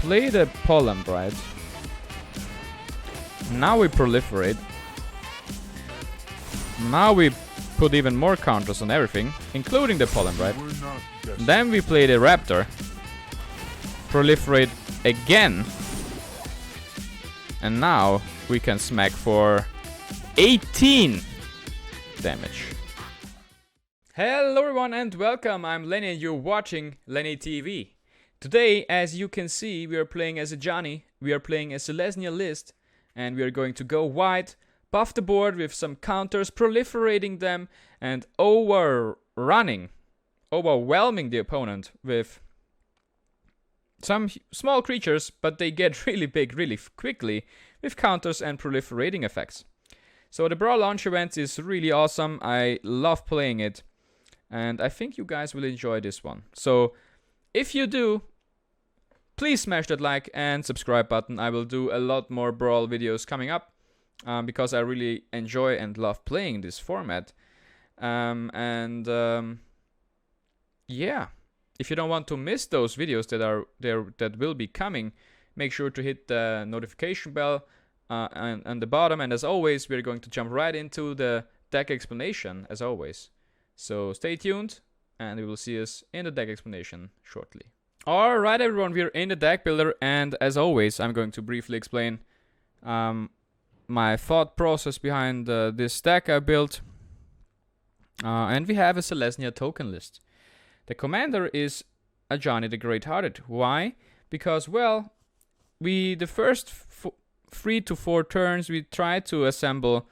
play the pollen, right? Now we proliferate. Now we put even more counters on everything, including the pollen, right? Then we play the raptor. Proliferate again. And now we can smack for 18 damage. Hello everyone and welcome, I'm Lenny and you're watching Lenny TV. Today, as you can see, we are playing as Ajani, we are playing a Selesnya list, and we are going to go wide, buff the board with some counters, proliferating them, and overwhelming the opponent with some small creatures, but they get really big really quickly with counters and proliferating effects. So the Brawl launch event is really awesome, I love playing it. And I think you guys will enjoy this one. So, if you do, please smash that like and subscribe button. I will do a lot more Brawl videos coming up. Because I really enjoy and love playing this format. Yeah. If you don't want to miss those videos that will be coming, make sure to hit the notification bell on the bottom. And as always, we're going to jump right into the deck explanation, as always. So stay tuned, and we will see us in the deck explanation shortly. Alright everyone, we're in the deck builder, and as always, I'm going to briefly explain my thought process behind this deck I built. And we have a Selesnya token list. The commander is Ajani the Greathearted. Why? Because, well, the first 3 to 4 turns we try to assemble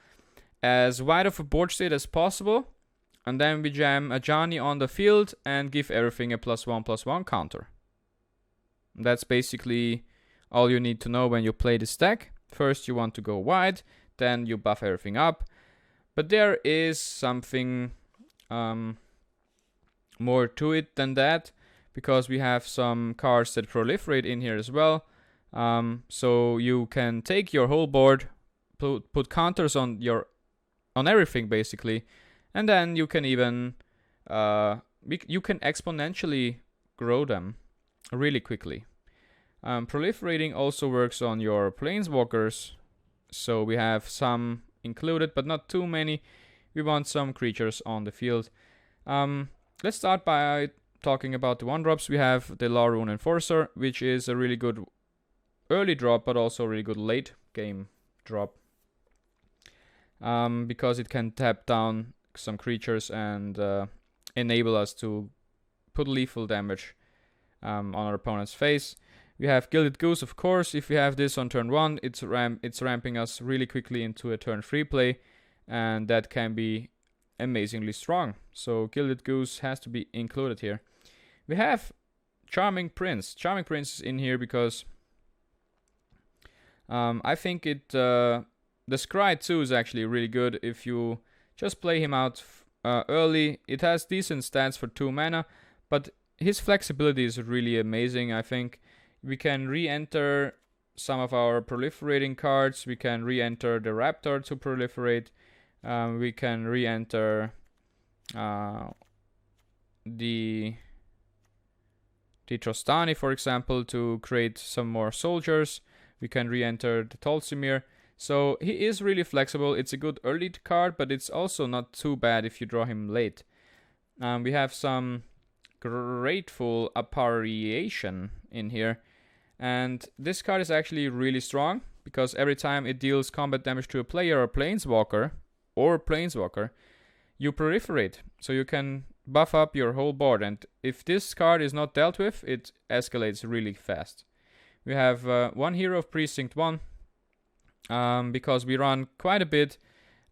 as wide of a board state as possible. And then we jam Ajani on the field and give everything a +1/+1 counter. That's basically all you need to know when you play this deck. First you want to go wide, then you buff everything up. But there is something more to it than that, because we have some cards that proliferate in here as well. So you can take your whole board, put counters on everything basically. And then you can even, you can exponentially grow them really quickly. Proliferating also works on your planeswalkers. So we have some included, but not too many. We want some creatures on the field. Let's start by talking about the 1-drops. We have the Law Rune Enforcer, which is a really good early drop, but also a really good late game drop. Because it can tap down some creatures and enable us to put lethal damage on our opponent's face. We have Gilded Goose, of course. If we have this on turn 1, it's ramping us really quickly into a turn 3 play, and that can be amazingly strong. So Gilded Goose has to be included here. We have Charming Prince. Charming Prince is in here because I think the Scry 2 is actually really good if you just play him out early. It has decent stats for 2 mana, but his flexibility is really amazing. I think we can re-enter some of our proliferating cards. We can re-enter the Raptor to proliferate. We can re-enter the Trostani, for example, to create some more soldiers. We can re-enter the Tolsimir. So he is really flexible. It's a good early card, but it's also not too bad if you draw him late. We have some Grateful Apparition in here. And this card is actually really strong, because every time it deals combat damage to a player or planeswalker, you proliferate. So you can buff up your whole board. And if this card is not dealt with, it escalates really fast. We have one hero of Precinct 1. Because we run quite a bit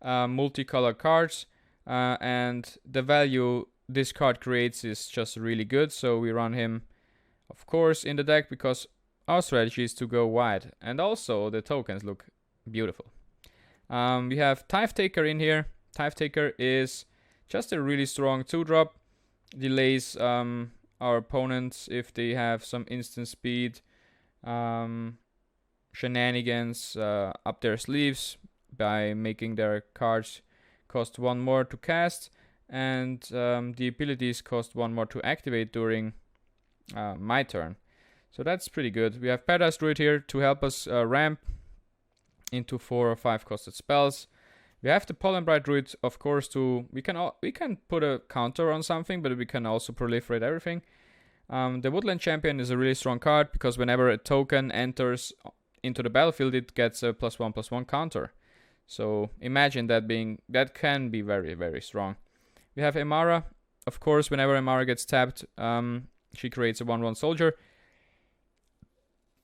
multicolor cards, and the value this card creates is just really good. So we run him, of course, in the deck because our strategy is to go wide, and also the tokens look beautiful. We have Tithe Taker in here. Tithe Taker is just a really strong 2-drop. Delays our opponents if they have some instant speed. Shenanigans up their sleeves by making their cards cost 1 more to cast, and the abilities cost 1 more to activate during my turn. So that's pretty good. We have Paradise Druid here to help us ramp into 4 or 5 costed spells. We have the Pollen Bright Druid, of course, we can put a counter on something, but we can also proliferate everything. The Woodland Champion is a really strong card because whenever a token enters into the battlefield, it gets a +1/+1 counter. So imagine that can be very, very strong. We have Emara. Of course, whenever Emara gets tapped, she creates a 1/1 soldier.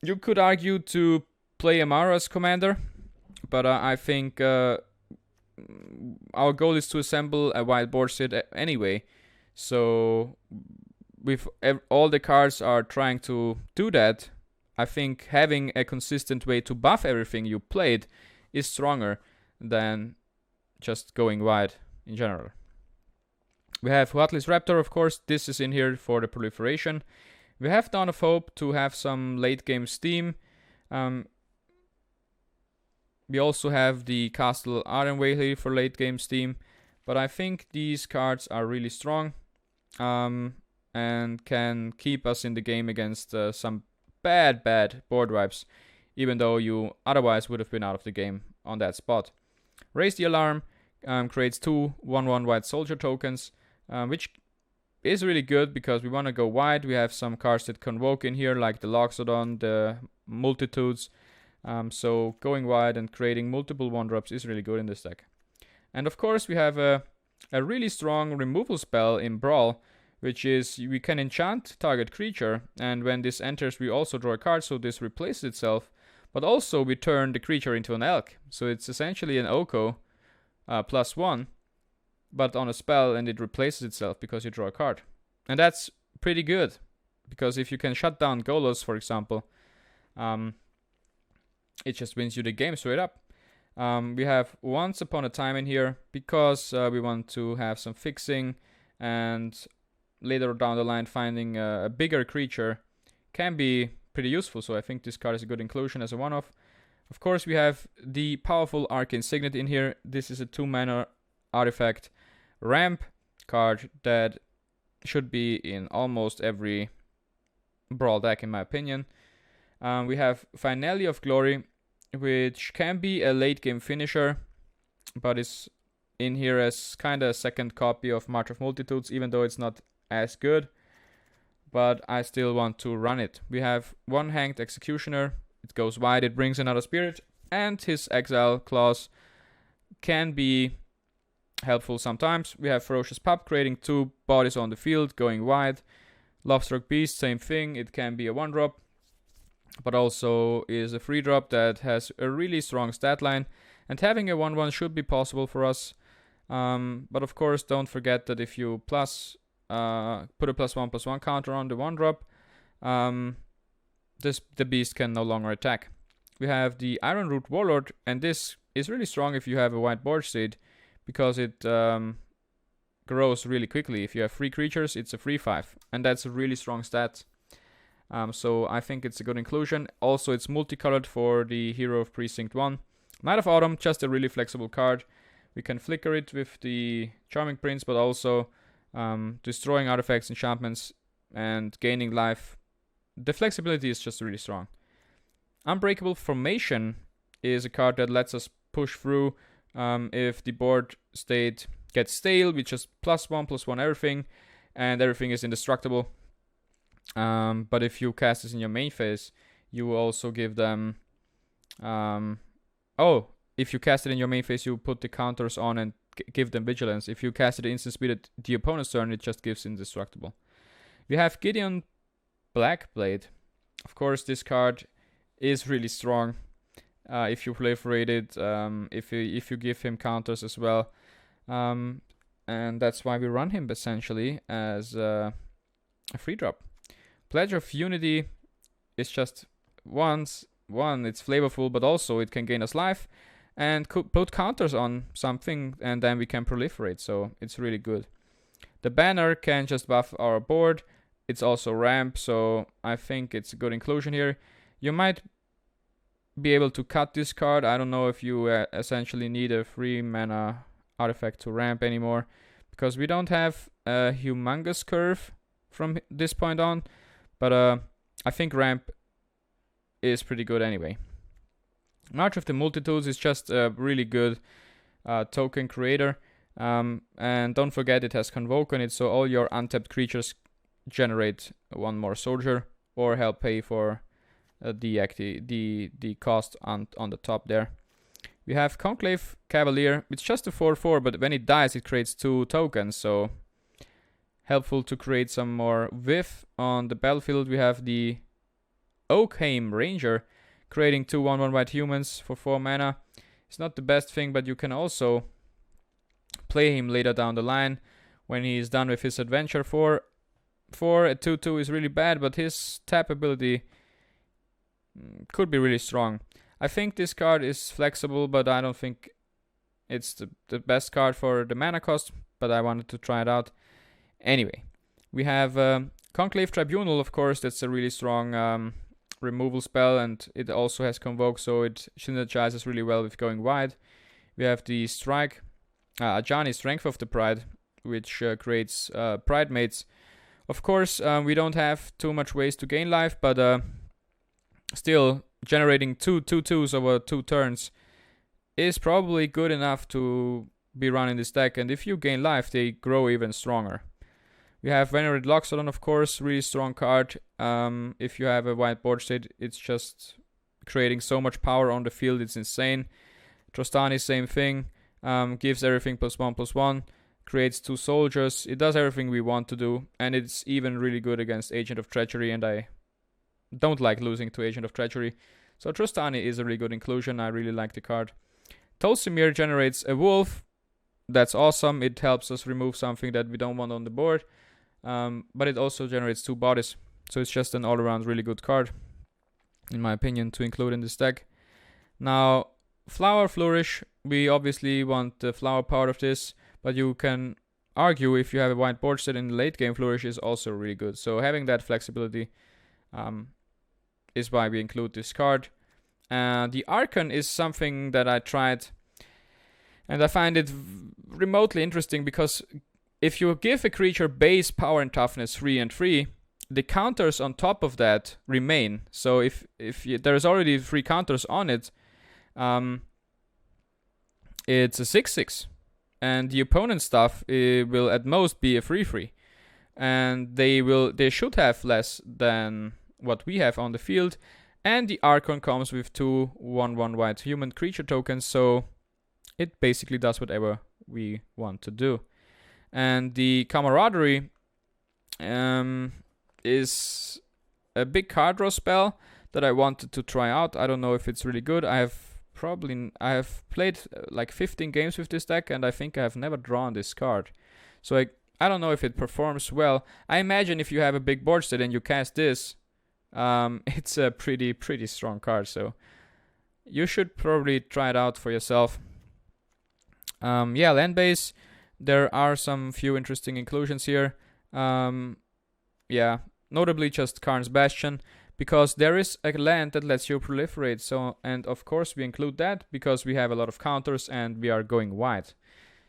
You could argue to play Emara as commander, but I think our goal is to assemble a wild board set anyway. So with all the cards are trying to do that, I think having a consistent way to buff everything you played is stronger than just going wide in general. We have Huatli's Raptor, of course. This is in here for the proliferation. We have Dawn of Hope to have some late game steam. We also have the Castle Ironway here for late game steam. But I think these cards are really strong and can keep us in the game against some bad board wipes, even though you otherwise would have been out of the game on that spot. Raise the Alarm creates 2 1/1 white soldier tokens, which is really good because we want to go wide. We have some cards that convoke in here, like the Loxodon, the Multitudes. So going wide and creating multiple 1-drops is really good in this deck. And of course we have a really strong removal spell in Brawl, which is we can enchant target creature, and when this enters we also draw a card, so this replaces itself, but also we turn the creature into an elk. So it's essentially an Oko +1, but on a spell, and it replaces itself because you draw a card. And that's pretty good, because if you can shut down Golos, for example, it just wins you the game straight up. We have Once Upon a Time in here because we want to have some fixing, and later down the line finding a bigger creature can be pretty useful. So I think this card is a good inclusion as a one-off. Of course, we have the powerful Arcane Signet in here. This is a 2-mana artifact ramp card that should be in almost every Brawl deck, in my opinion. We have Finale of Glory, which can be a late game finisher, but is in here as kind of a second copy of March of Multitudes, even though it's not as good, but I still want to run it. We have one Hanged Executioner. It goes wide, it brings another spirit, and his exile clause can be helpful sometimes. We have Ferocious Pup, creating 2 bodies on the field, going wide. Lovestruck Beast, same thing. It can be a 1-drop, but also is a 3-drop that has a really strong stat line, and having a 1/1 should be possible for us. But of course, don't forget that if you put a +1/+1 counter on the 1-drop, the beast can no longer attack. We have the Ironroot Warlord, and this is really strong if you have a white board seed, because it grows really quickly. If you have 3 creatures, it's a 3/5, and that's a really strong stat. So I think it's a good inclusion. Also, it's multicolored for the Hero of Precinct 1. Knight of Autumn, just a really flexible card. We can flicker it with the Charming Prince, but also destroying artifacts, enchantments, and gaining life. The flexibility is just really strong. Unbreakable Formation is a card that lets us push through. If the board state gets stale, we just +1/+1 everything, and everything is indestructible. But if you cast this in your main phase, you also give them... if you cast it in your main phase, you put the counters on and give them Vigilance. If you cast it instant speed at the opponent's turn, it just gives indestructible. We have Gideon Blackblade. Of course, this card is really strong. If you proliferate it, if you give him counters as well. And that's why we run him essentially as a 3-drop. Pledge of Unity is just one, it's flavorful, but also it can gain us life and put counters on something, and then we can proliferate, so it's really good. The banner can just buff our board. It's also ramp, so I think it's a good inclusion here. You might be able to cut this card. I don't know if you essentially need a 3-mana artifact to ramp anymore, because we don't have a humongous curve from this point on. But I think ramp is pretty good anyway. March of the Multitudes is just a really good token creator. And don't forget it has Convoke on it, so all your untapped creatures generate one more soldier or help pay for the cost on the top there. We have Conclave Cavalier. It's just a 4/4, but when it dies it creates 2 tokens, so helpful to create some more whiff on the battlefield. We have the Oakheim Ranger, creating 2 1/1 white humans for 4 mana. It's not the best thing, but you can also play him later down the line when he is done with his adventure. 4 a 2/2 is really bad, but his tap ability could be really strong. I think this card is flexible, but I don't think it's the best card for the mana cost, but I wanted to try it out. Anyway, we have Conclave Tribunal, of course. That's a really strong removal spell, and it also has Convoke, so it synergizes really well with going wide. We have the Strike, Ajani Strength of the Pride, which creates Pride Mates. Of course, we don't have too much ways to gain life, but still, generating 2/2s over 2 turns is probably good enough to be run in this deck, and if you gain life, they grow even stronger. We have Venerated Loxodon, of course, really strong card. If you have a white board state, it's just creating so much power on the field, it's insane. Trostani, same thing, gives everything +1/+1, creates 2 soldiers. It does everything we want to do, and it's even really good against Agent of Treachery, and I don't like losing to Agent of Treachery. So Trostani is a really good inclusion. I really like the card. Tolsimir generates a wolf. That's awesome. It helps us remove something that we don't want on the board. But it also generates 2 bodies. So it's just an all-around really good card, in my opinion, to include in this deck. Now, Flower Flourish. We obviously want the flower part of this, but you can argue if you have a white board set in the late game, Flourish is also really good. So having that flexibility is why we include this card. The Archon is something that I tried, and I find it remotely interesting because if you give a creature base power and toughness 3 and 3, the counters on top of that remain. So if there's already 3 counters on it, it's a 6/6, and the opponent's stuff will at most be a 3/3, and they should have less than what we have on the field. And the Archon comes with 2 1/1 white human creature tokens, so it basically does whatever we want to do. And the Camaraderie is a big card draw spell that I wanted to try out. I don't know if it's really good. I have played like 15 games with this deck, and I think I have never drawn this card. So I don't know if it performs well. I imagine if you have a big board set and you cast this, it's a pretty strong card. So you should probably try it out for yourself. Yeah, land base. There are some few interesting inclusions here. Yeah, notably just Karn's Bastion, because there is a land that lets you proliferate. So, and of course we include that because we have a lot of counters and we are going wide.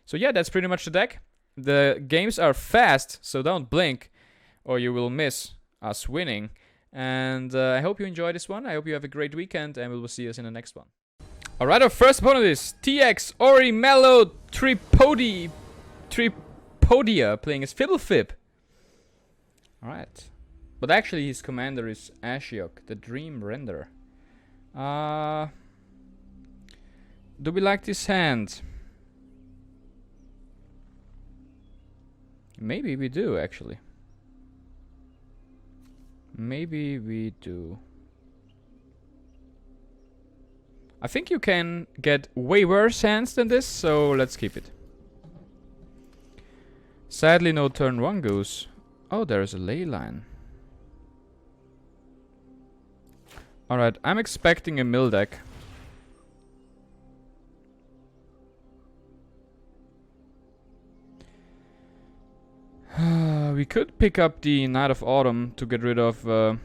So yeah, that's pretty much the deck. The games are fast, so don't blink or you will miss us winning. And I hope you enjoy this one. I hope you have a great weekend, and we will see us in the next one. Alright, our first opponent is TX Ori Mello Tripodia, playing as Fibblefib. Alright. But actually his commander is Ashiok, the Dream Render. Do we like this hand? Maybe we do, actually. Maybe we do. I think you can get way worse hands than this, so let's keep it. Sadly, no turn 1 goose. Oh, there's a ley line. Alright, I'm expecting a mill deck. We could pick up the Night of Autumn to get rid of the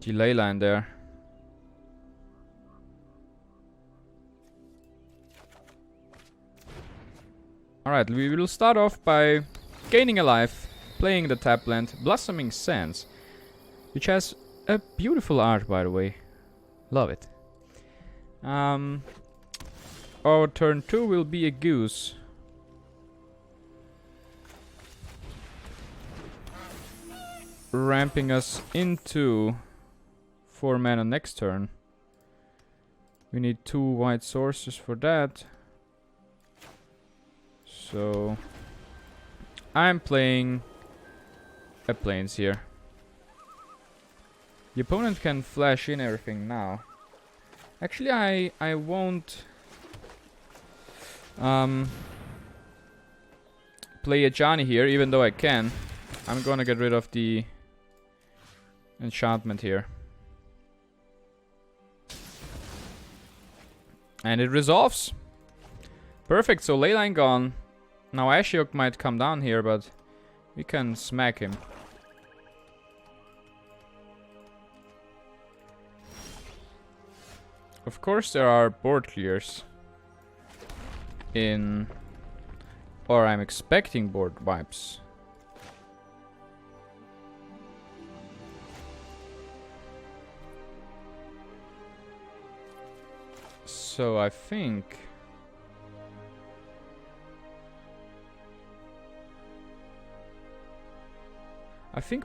ley line there. Alright, we will start off by gaining a life, playing the tap land, Blossoming Sands, which has a beautiful art, by the way. Love it. Our turn 2 will be a goose. Ramping us into 4 mana next turn. We need 2 white sources for that. So I'm playing a plains here. The opponent can flash in everything now. Actually, I won't play Ajani here, even though I can. I'm gonna get rid of the enchantment here. And it resolves. Perfect, so Leyline gone. Now Ashiok might come down here, but we can smack him. Of course there are board clears in... Or I'm expecting board wipes. So I think...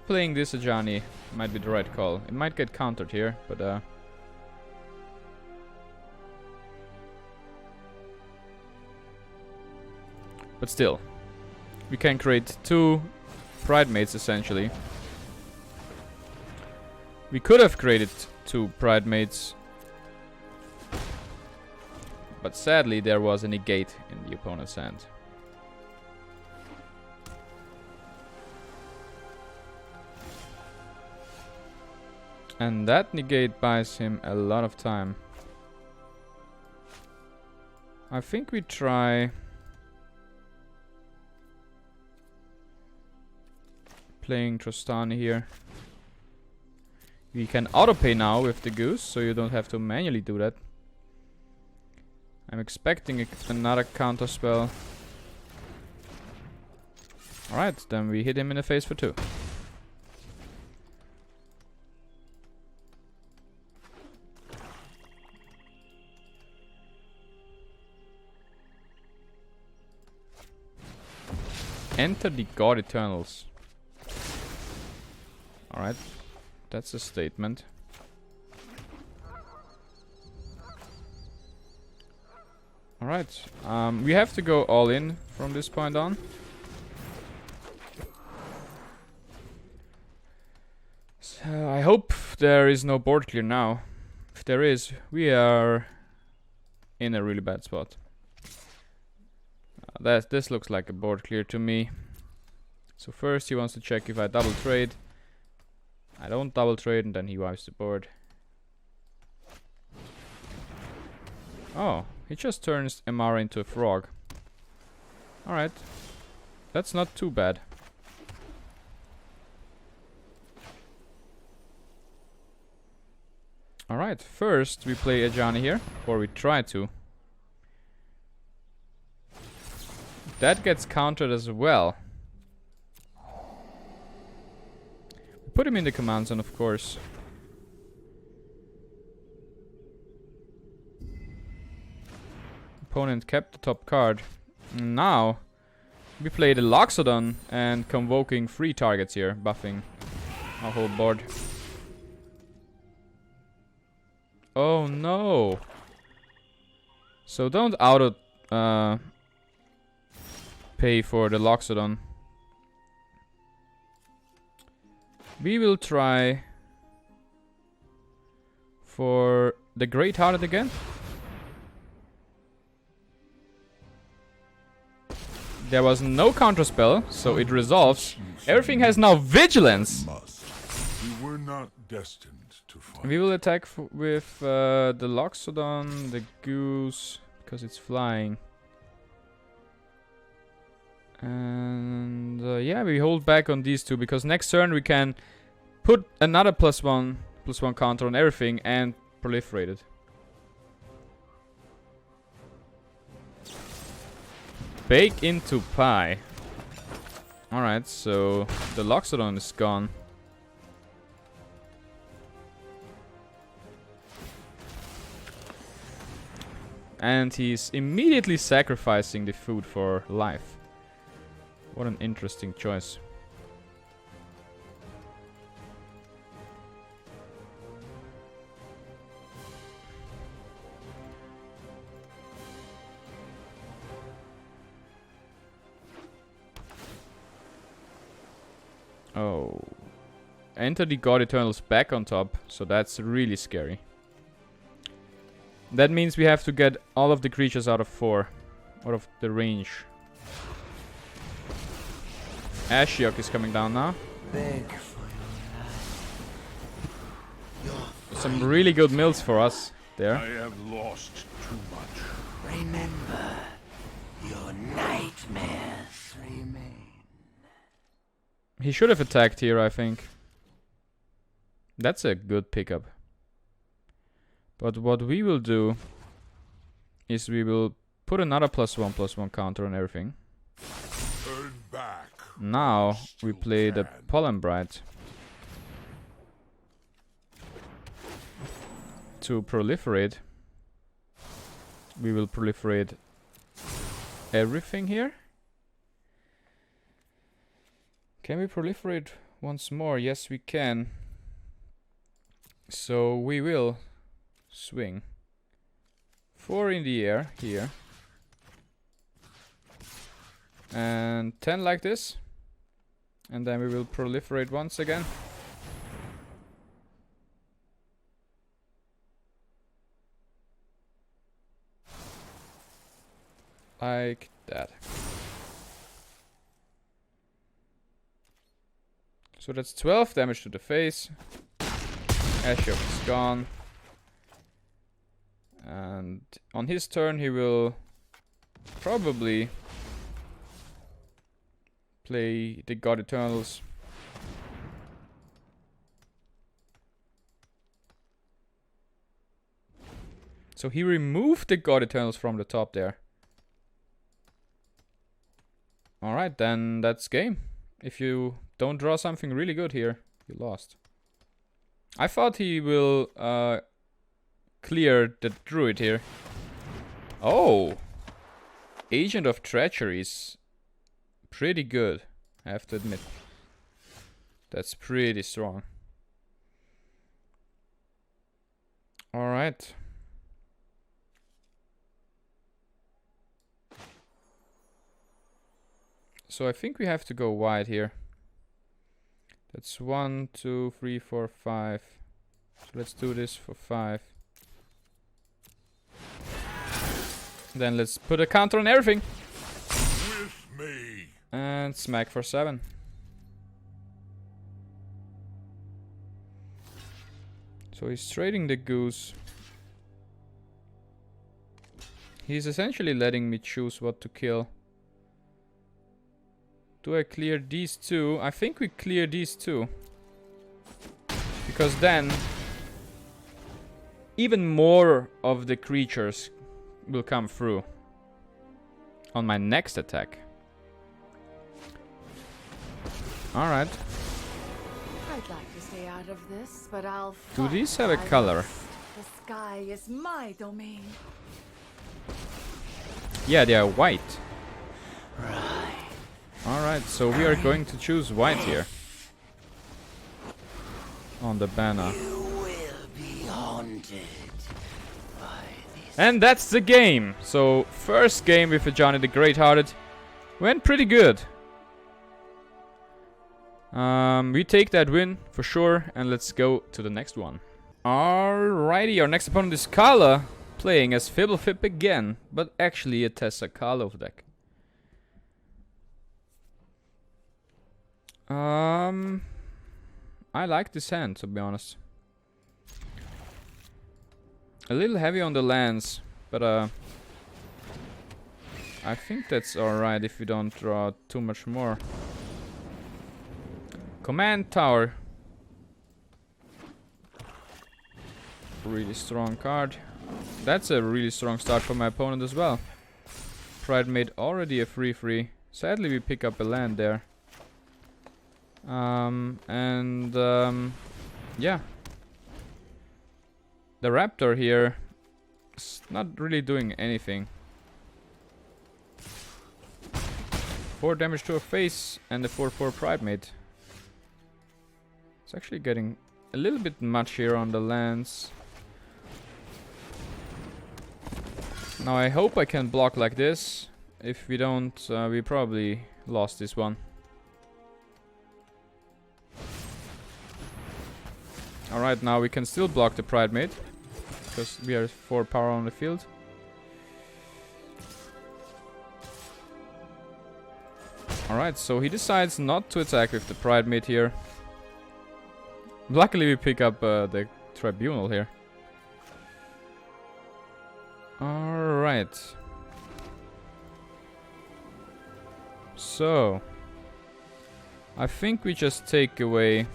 playing this Ajani might be the right call. It might get countered here, but still, we can create 2 Pride Mates essentially. We could have created 2 Pride Mates, but sadly there was a negate in the opponent's hand. And that negate buys him a lot of time. I think we try playing Trostani here. We can autopay now with the goose, so you don't have to manually do that. I'm expecting another counter spell. Alright, then we hit him in the face for 2. Enter the God Eternals. Alright, that's a statement. Alright, we have to go all in from this point on. So I hope there is no board clear now. If there is, we are in a really bad spot. This looks like a board clear to me. So first he wants to check if I double trade. I don't double trade, and then he wipes the board. Oh, he just turns Amara into a frog. Alright. That's not too bad. Alright, first we play Ajani here, or we try to. That gets countered as well. Put him in the command zone, of course. Opponent kept the top card. Now we play the Loxodon and convoking 3 targets here, buffing our whole board. Oh no! So don't auto pay for the Loxodon. We will try for the Greathearted again. There was no counterspell, so it resolves. Everything has now vigilance. We were not destined to fight. We will attack with the Loxodon, the Goose, because it's flying. And yeah, we hold back on these 2 because next turn we can put another +1 counter on everything and proliferate it. Bake into pie. Alright, so the Loxodon is gone. And he's immediately sacrificing the food for life. What an interesting choice. Oh. Enter the God Eternals back on top, so that's really scary. That means we have to get all of the creatures out of 4. Out of the range. Ashiok is coming down now. Some really good mills for us there. I have lost too much. Remember, your nightmares remain. He should have attacked here, I think. That's a good pickup. But what we will do is we will put another +1/+1 counter on everything. Turn back. Now we play the Pollen Bright to proliferate. We will proliferate everything here. Can we proliferate once more? Yes, we can. So we will swing 4 in the air here. And 10 like this. And then we will proliferate once again. Like that. So that's 12 damage to the face. Ashiok is gone. And on his turn he will probably play the God Eternals. So he removed the God Eternals from the top there. Alright, then that's game. If you don't draw something really good here, you lost. I thought he will clear the druid here. Oh! Agent of Treachery is pretty good, I have to admit. That's pretty strong. Alright. So I think we have to go wide here. That's 1, 2, 3, 4, 5. So let's do this for 5. Then let's put a counter on everything. With me. And smack for 7. So he's trading the goose. He's essentially letting me choose what to kill. Do I clear these two? I think we clear these two. Because then even more of the creatures will come through on my next attack. Alright. I'd like to stay out of this, but I'll Do fight these have a my color? best. The sky is my domain. Yeah, they are white. Right. Alright, so we are going to choose white here. On the banner. You will be haunted by this. And that's the game! So, first game with Ajani the Greathearted went pretty good. We take that win for sure, and let's go to the next one. Alrighty, our next opponent is Kala, playing as Fibblefip again, but actually a Tessa Karlov deck. I like this hand, to be honest. A little heavy on the lands, but I think that's alright if we don't draw too much more. Command Tower. Really strong card. That's a really strong start for my opponent as well. Pride made already a 3/3. Sadly we pick up a land there. Yeah. The Raptor here not really doing anything. 4 damage to her face and the 4/4 Pride Mate. It's actually getting a little bit much here on the lands. Now I hope I can block like this. If we don't, we probably lost this one. Alright, now we can still block the Pride Mate, because we are 4 power on the field. Alright, so he decides not to attack with the Pride Mate here. Luckily we pick up the Tribunal here. Alright. So I think we just take away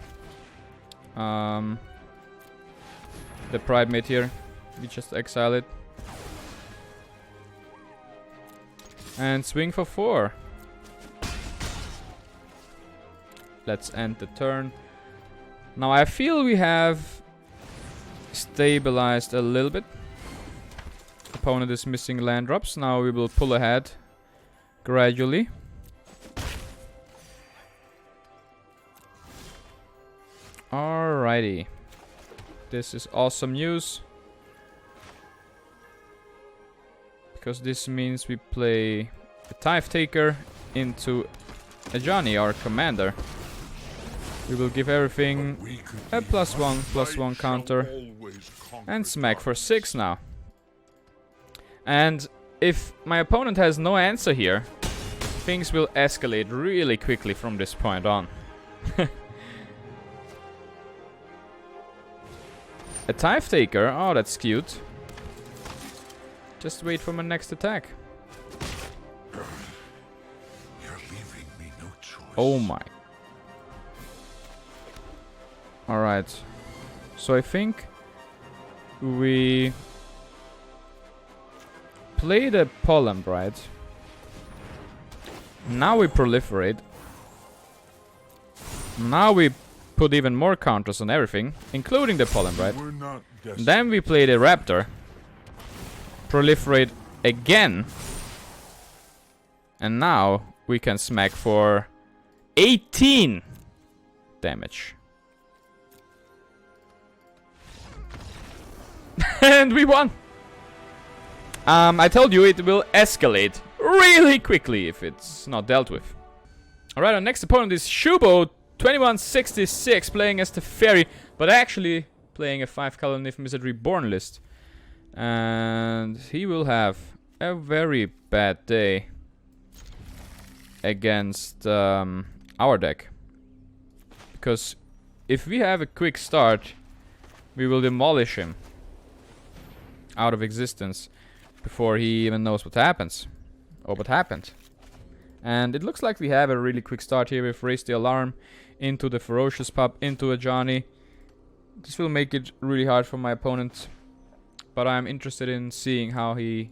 the Pride Mate here. We just exile it. And swing for 4. Let's end the turn. Now I feel we have stabilized a little bit. Opponent is missing land drops. Now we will pull ahead gradually. Alrighty. This is awesome news. Because this means we play a Tithe Taker into Ajani, our commander. We will give everything a +1/+1 counter and smack for 6 now. And if my opponent has no answer here, things will escalate really quickly from this point on. A Tithe Taker, oh that's cute. Just wait for my next attack. You're leaving me no choice. Oh my. Alright. So I think we play the Pollen Bride. Now we proliferate. Now we put even more counters on everything, including the Pollen Bride. We're not destined. Then we play the Raptor. Proliferate again. And now we can smack for 18 damage. And we won! I told you it will escalate really quickly if it's not dealt with. Alright, our next opponent is Shubo 2166, playing as the Fairy, but actually playing a 5-color Nifmizard Reborn list. And he will have a very bad day against our deck. Because if we have a quick start, we will demolish him out of existence before he even knows what happens. Or what happened. And it looks like we have a really quick start here with Raise the Alarm into the Ferocious Pup, into Ajani. This will make it really hard for my opponent. But I'm interested in seeing how he,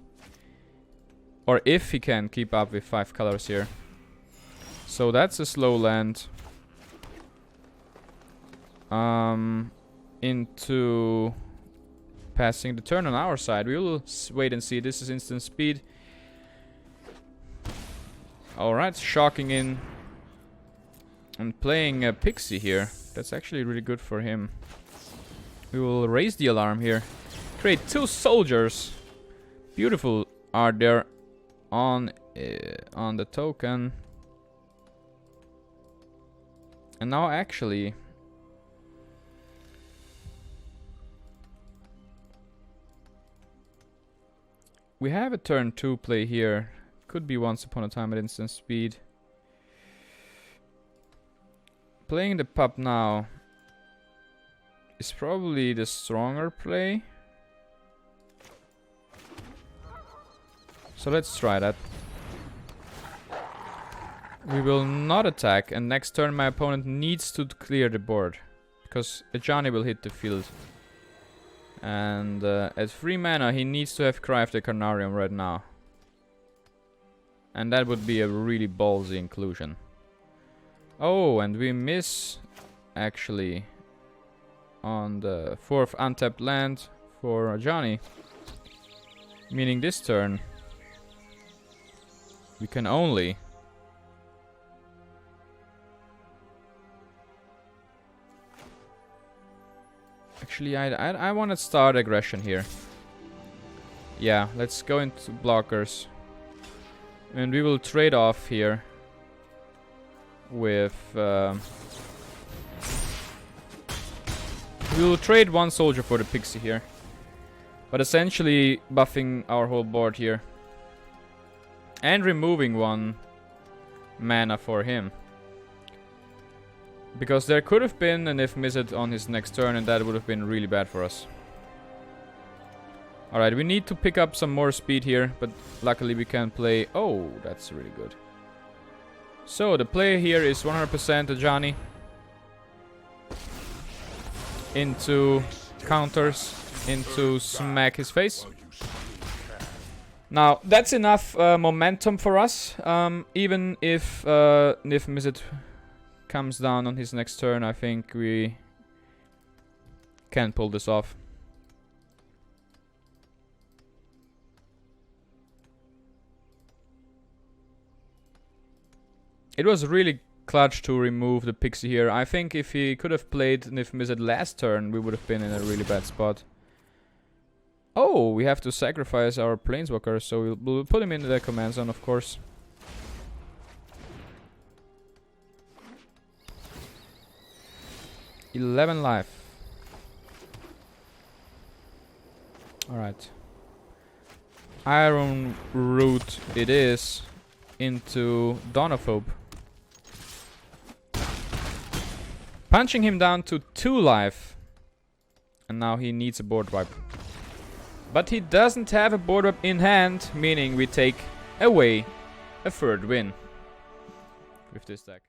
or if he can keep up with 5 colors here. So that's a slow land. Into passing the turn on our side. We will wait and see. This is instant speed. Alright, shocking in. And playing a Pixie here. That's actually really good for him. We will raise the alarm here. Create 2 soldiers. Beautiful are there on the token. And now actually we have a turn 2 play here. Could be Once Upon a Time at instant speed. Playing the pup now is probably the stronger play. So let's try that. We will not attack, and next turn my opponent needs to clear the board, because Ajani will hit the field. And at 3 mana he needs to have Cry of the Carnarium right now. And that would be a really ballsy inclusion. Oh, and we miss actually on the 4th untapped land for Ajani. Meaning this turn, we can only... Actually, I want to start aggression here. Yeah, let's go into blockers. And we will trade off here with... we will trade one soldier for the pixie here. But essentially buffing our whole board here. And removing one mana for him. Because there could have been an if miss it on his next turn, and that would have been really bad for us. Alright, we need to pick up some more speed here, but luckily we can play... Oh, that's really good. So, the play here is 100% Ajani. Into counters, into smack his face. Now, that's enough momentum for us. Even if Nif Mizzet comes down on his next turn, I think we can pull this off. It was really clutch to remove the pixie here. I think if he could have played Nif Mizzet last turn, we would have been in a really bad spot. Oh, we have to sacrifice our planeswalker, so we'll put him into the command zone, of course. $11 life. Alright. Iron Root it is into Donophobe. Punching him down to 2 life. And now he needs a board wipe. But he doesn't have a board wipe in hand, meaning we take away a third win with this deck.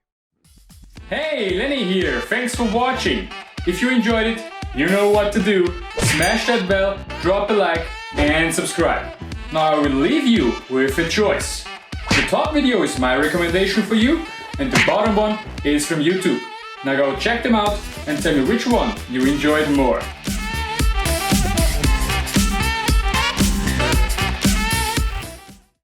Hey, Lenny here, thanks for watching. If you enjoyed it, you know what to do. Smash that bell, drop a like and subscribe. Now I will leave you with a choice. The top video is my recommendation for you and the bottom one is from YouTube. Now go check them out and tell me which one you enjoyed more.